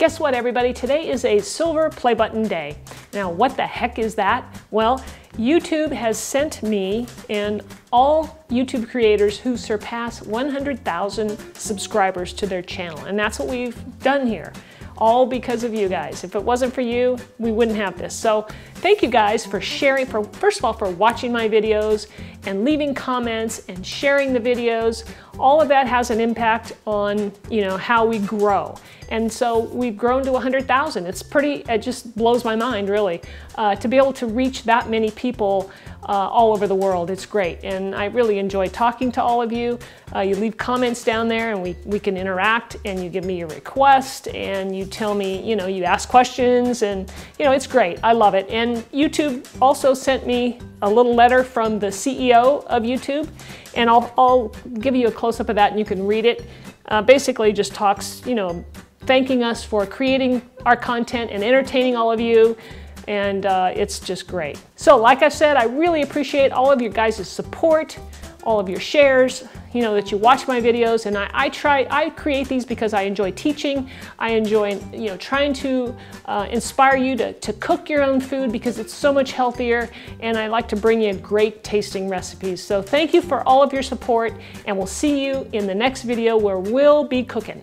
Guess what, everybody? Today is a silver play button day. Now, what the heck is that? Well, YouTube has sent me and all YouTube creators who surpass 100,000 subscribers to their channel. And that's what we've done here, all because of you guys. If it wasn't for you, we wouldn't have this. So thank you guys for sharing, first of all, for watching my videos and leaving comments and sharing the videos. All of that has an impact on, how we grow. And so we've grown to 100,000. It just blows my mind, really, to be able to reach that many people all over the world. It's great. And I really enjoy talking to all of you. You leave comments down there and we can interact, and you give me your request and you tell me, you ask questions, and it's great. I love it. And YouTube also sent me a little letter from the CEO of YouTube, and I'll give you a close-up of that and you can read it. Basically just talks, thanking us for creating our content and entertaining all of you. And it's just great. So like I said, I really appreciate all of your guys' support, all of your shares, that you watch my videos. And I create these because I enjoy teaching. I enjoy, trying to inspire you to cook your own food because it's so much healthier. And I like to bring you great tasting recipes. So thank you for all of your support, and we'll see you in the next video where we'll be cooking.